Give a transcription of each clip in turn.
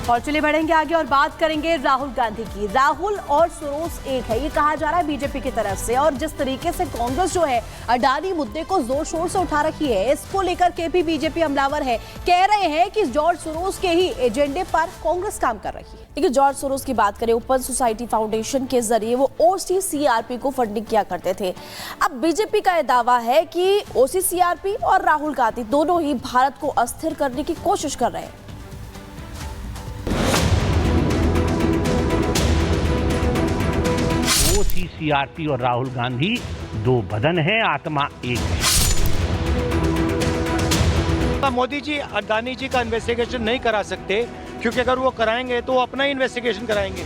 और चलिए बढ़ेंगे आगे और बात करेंगे राहुल गांधी की। राहुल और सोरोस एक है, ये कहा जा रहा है बीजेपी की तरफ से। और जिस तरीके से कांग्रेस जो है अडानी मुद्दे को जोर शोर से उठा रखी है, इसको लेकर के भी बीजेपी हमलावर है। कह रहे हैं कि जॉर्ज सोरोस के ही एजेंडे पर कांग्रेस काम कर रही है। देखिए, जॉर्ज सोरोस की बात करें, ओपन सोसाइटी फाउंडेशन के जरिए वो ओसीसीआरपी को फंडिंग किया करते थे। अब बीजेपी का यह दावा है कि ओसीसीआरपी और राहुल गांधी दोनों ही भारत को अस्थिर करने की कोशिश कर रहे हैं। ओसीसीआरपी और राहुल गांधी दो बदन हैं, आत्मा एक है। मोदी जी अडानी जी का इन्वेस्टिगेशन नहीं करा सकते, क्योंकि अगर वो कराएंगे तो वो अपना ही इन्वेस्टिगेशन कराएंगे।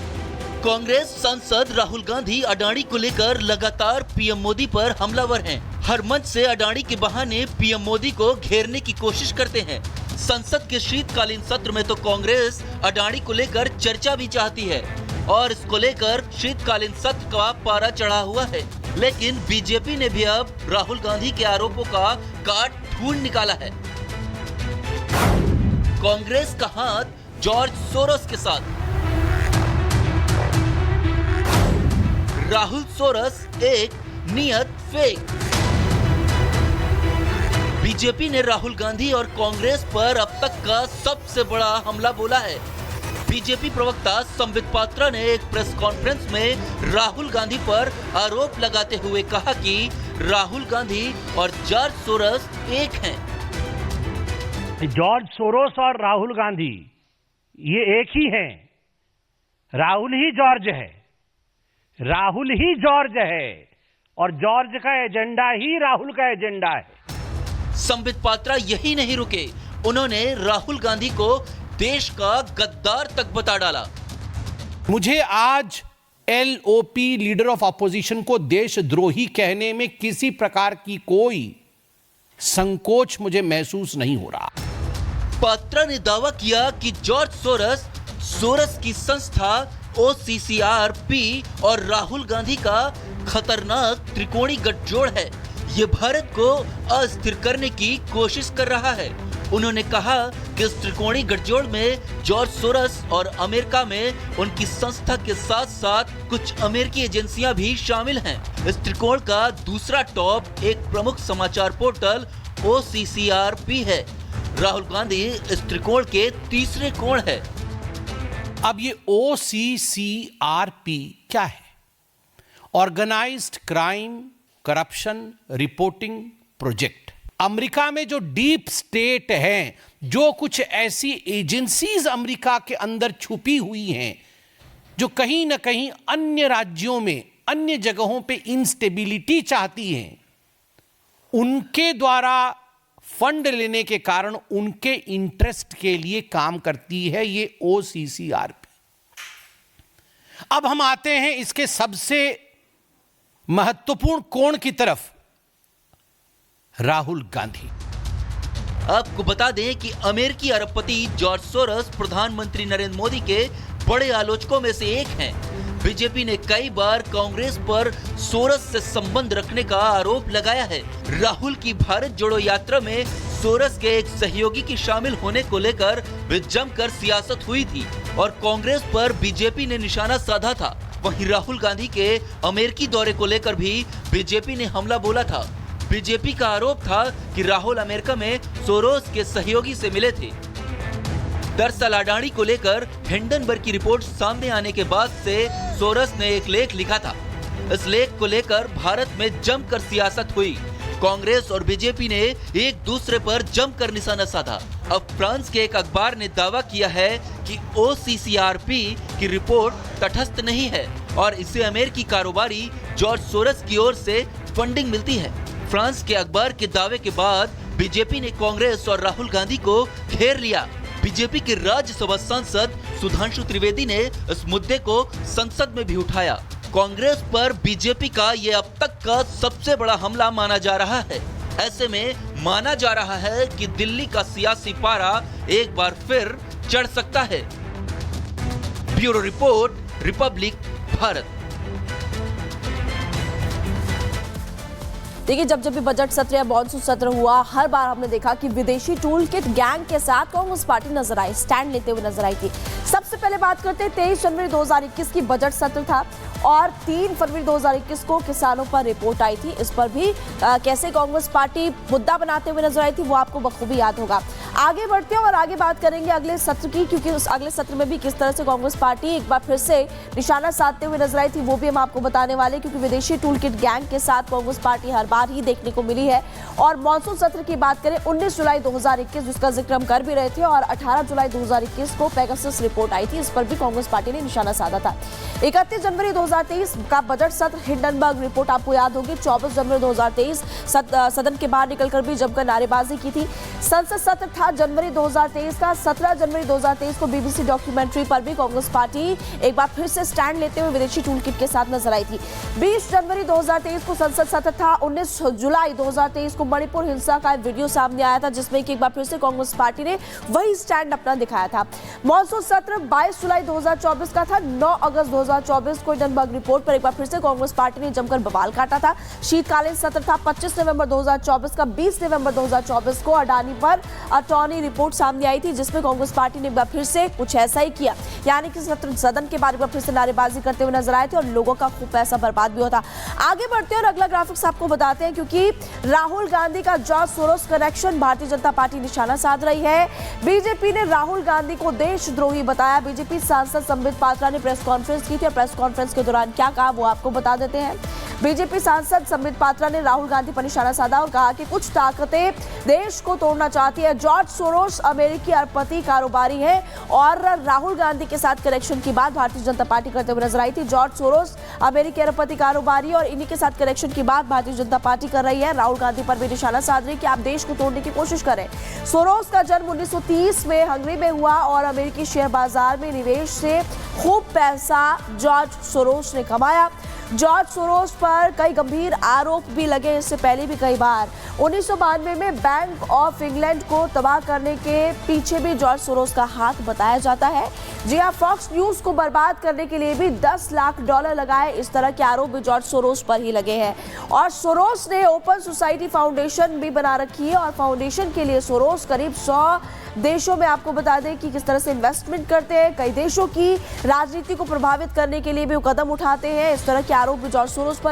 कांग्रेस सांसद राहुल गांधी अडानी को लेकर लगातार पीएम मोदी पर हमलावर हैं। हर मंच से अडानी के बहाने पीएम मोदी को घेरने की कोशिश करते हैं। संसद के शीतकालीन सत्र में तो कांग्रेस अडानी को लेकर चर्चा भी चाहती है और इसको लेकर शीतकालीन सत्र का पारा चढ़ा हुआ है। लेकिन बीजेपी ने भी अब राहुल गांधी के आरोपों का काट ढूंढ निकाला है। कांग्रेस का हाथ जॉर्ज सोरोस के साथ। राहुल सोरोस एक नियत फेक। बीजेपी ने राहुल गांधी और कांग्रेस पर अब तक का सबसे बड़ा हमला बोला है। बीजेपी प्रवक्ता संबित पात्रा ने एक प्रेस कॉन्फ्रेंस में राहुल गांधी पर आरोप लगाते हुए कहा कि राहुल गांधी और जॉर्ज सोरोस एक हैं। जॉर्ज सोरोस और राहुल गांधी ये एक ही हैं। राहुल ही जॉर्ज है, राहुल ही जॉर्ज है और जॉर्ज का एजेंडा ही राहुल का एजेंडा है। संबित पात्रा यही नहीं रुके, उन्होंने राहुल गांधी को देश का गद्दार तक बता डाला। मुझे आज एलओपी लीडर ऑफ अपोजिशन को देशद्रोही कहने में किसी प्रकार की कोई संकोच मुझे महसूस नहीं हो रहा। पात्रा ने दावा किया कि जॉर्ज सोरोस की संस्था ओसीसीआरपी और राहुल गांधी का खतरनाक त्रिकोणी गठजोड़ है। ये भारत को अस्थिर करने की कोशिश कर रहा है। उन्होंने कहा कि इस त्रिकोणी गठजोड़ में जॉर्ज सोरोस और अमेरिका में उनकी संस्था के साथ साथ कुछ अमेरिकी एजेंसियां भी शामिल हैं। इस त्रिकोण का दूसरा टॉप एक प्रमुख समाचार पोर्टल ओसीसीआरपी है। राहुल गांधी इस त्रिकोण के तीसरे कोण है। अब ये ओसीसीआरपी क्या है? Organised crime corruption reporting project. America में जो डीप स्टेट है, जो कुछ ऐसी एजेंसीज अमेरिका के अंदर छुपी हुई हैं, जो कहीं ना कहीं अन्य राज्यों में, अन्य जगहों पे इंस्टेबिलिटी चाहती हैं, उनके द्वारा फंड लेने के कारण उनके इंटरेस्ट के लिए काम करती है ये ओसीसीआरपी। अब हम आते हैं इसके सबसे महत्वपूर्ण कोण की तरफ, राहुल गांधी। आपको बता दें कि अमेरिकी अरबपति जॉर्ज सोरोस प्रधानमंत्री नरेंद्र मोदी के बड़े आलोचकों में से एक हैं। बीजेपी ने कई बार कांग्रेस पर सोरोस से संबंध रखने का आरोप लगाया है। राहुल की भारत जोड़ो यात्रा में सोरोस के एक सहयोगी की शामिल होने को लेकर भी जमकर सियासत हुई थी और कांग्रेस पर बीजेपी ने निशाना साधा था। वहीं राहुल गांधी के अमेरिकी दौरे को लेकर भी बीजेपी ने हमला बोला था। बीजेपी का आरोप था कि राहुल अमेरिका में सोरोस के सहयोगी से मिले थे। दरअसल अडानी को लेकर हिंडनबर्ग की रिपोर्ट सामने आने के बाद से सोरोस ने एक लेख लिखा था। इस लेख को लेकर भारत में जमकर सियासत हुई। कांग्रेस और बीजेपी ने एक दूसरे पर जमकर निशाना साधा। अब फ्रांस के एक अखबार ने दावा किया है कि ओसीसीआरपी की रिपोर्ट तटस्थ नहीं है और इसे अमेरिकी कारोबारी जॉर्ज सोरोस की ओर से फंडिंग मिलती है। फ्रांस के अखबार के दावे के बाद बीजेपी ने कांग्रेस और राहुल गांधी को घेर लिया। बीजेपी के राज्यसभा सांसद सुधांशु त्रिवेदी ने इस मुद्दे को संसद में भी उठाया। कांग्रेस पर बीजेपी का ये अब तक का सबसे बड़ा हमला माना जा रहा है। ऐसे में माना जा रहा है कि दिल्ली का सियासी पारा एक बार फिर चढ़ सकता है। Bureau report, Republic Bharat. देखिए, जब भी बजट सत्र या मॉनसून सत्र हुआ, हर बार हमने देखा कि विदेशी टूल किट गैंग के साथ कांग्रेस पार्टी नजर आई, स्टैंड लेते हुए नजर आई थी। सबसे पहले बात करते हैं 23 जनवरी 2021 की बजट सत्र था और 3 फरवरी 2021 को किसानों पर रिपोर्ट आई थी। इस पर भी कैसे कांग्रेस पार्टी मुद्दा बनाते हुए नजर आई थी वो आपको बखूबी याद होगा। आगे बढ़ते हैं और आगे बात करेंगे अगले सत्र की, क्योंकि उस अगले सत्र में भी किस तरह से कांग्रेस पार्टी एक बार फिर से निशाना साधते हुए नजर आई थी वो भी हम आपको बताने वाले, क्योंकि विदेशी टूलकिट गैंग के साथ कांग्रेस पार्टी हर बार ही देखने को मिली है। और मॉनसून सत्र की बात करें 19 जुलाई 2021 जिसका जिक्र हम कर भी रहे थे, और 18 जुलाई 2021 को पेगासस रिपोर्ट आई थी, इस पर भी कांग्रेस पार्टी ने निशाना साधा था। 31 जनवरी 2023 का बजट सत्र हिंडनबर्ग रिपोर्ट आपको याद होगी। 24 जनवरी 2023 सदन के बाहर निकलकर भी जमकर नारेबाजी की थी। संसद सत्र था जनवरी 2023 का। 17 जनवरी 2023 को बीबीसी डॉक्यूमेंट्री पर भी कांग्रेस पार्टी एक बार फिर से स्टैंड लेते हुए विदेशी टूलकिट के साथ नजर आई थी। 20 जनवरी 2023 को संसद सत्र था। 19 जुलाई 2023 को मणिपुर हिंसा का वीडियो सामने आया था, जिसमें कि एक बार फिर से कांग्रेस पार्टी ने वही स्टैंड अपना दिखाया था। मॉनसून सत्र 22 जुलाई 2024 का था। 9 अगस्त 2024 को हिंडनबर्ग रिपोर्ट पर एक बार फिर से कांग्रेस पार्टी ने जमकर बवाल काटा था। शीतकालीन सत्र था 25 नवंबर 2024 का। 20 नवंबर 2024 को अडानी पर अटॉर्नी रिपोर्ट सामने आई थी, जिसमें कांग्रेस पार्टी ने एक बार फिर से कुछ ऐसा ही किया, यानी कि सदन के बाद एक बार फिर से नारेबाजी करते हुए नजर आए थे और लोगों का खूब पैसा बर्बाद भी होता। आगे बढ़ते हैं और अगला ग्राफिक्स आपको बताते हैं, क्योंकि राहुल गांधी का George Soros connection Bharatiya Janata party निशाना साध रही है। बीजेपी ने राहुल गांधी को देशद्रोही बताया। बीजेपी सांसद संबित पात्रा ने प्रेस कॉन्फ्रेंस की थी और प्रेस कॉन्फ्रेंस के दौरान क्या कहा वो आपको बता देते हैं। बीजेपी सांसद संबित पात्रा ने राहुल गांधी पर निशाना साधा और कहा कि कुछ ताकतें देश को तोड़ना चाहती है। जॉर्ज सोरोस अमेरिकी अरबपति कारोबारी है और राहुल गांधी के साथ कनेक्शन की बात भारतीय जनता पार्टी करते हुए नजर आई थी। जॉर्ज सोरोस अमेरिकी अरबपति कारोबारी और इन्हीं के साथ कनेक्शन की बात भारतीय जनता पार्टी कर रही है। राहुल गांधी पर भी निशाना साध रही है कि आप देश को तोड़ने की कोशिश करें। सोरोस का जन्म 1930 में हंगरी में हुआ और अमेरिकी शेयर बाजार में निवेश से खूब पैसा जॉर्ज सोरोस ने कमाया। जॉर्ज सोरोस पर कई गंभीर आरोप भी लगे इससे पहले भी कई बार। 1992 में बैंक ऑफ इंग्लैंड को तबाह करने के पीछे भी जॉर्ज सोरोस का हाथ बताया जाता है। जी हाँ, फॉक्स न्यूज को बर्बाद करने के लिए भी $10 लाख लगाए, इस तरह के आरोप भी जॉर्ज सोरोस पर ही लगे हैं। और सोरोस ने ओपन सोसाइटी फाउंडेशन भी बना रखी है और फाउंडेशन के लिए सोरोस करीब 100 देशों में आपको बता दें कि किस तरह से इन्वेस्टमेंट करते हैं। कई देशों की राजनीति को प्रभावित करने के लिए भी वो कदम उठाते हैं। इस तरह के आरोप भी जॉर्ज सोरोस पर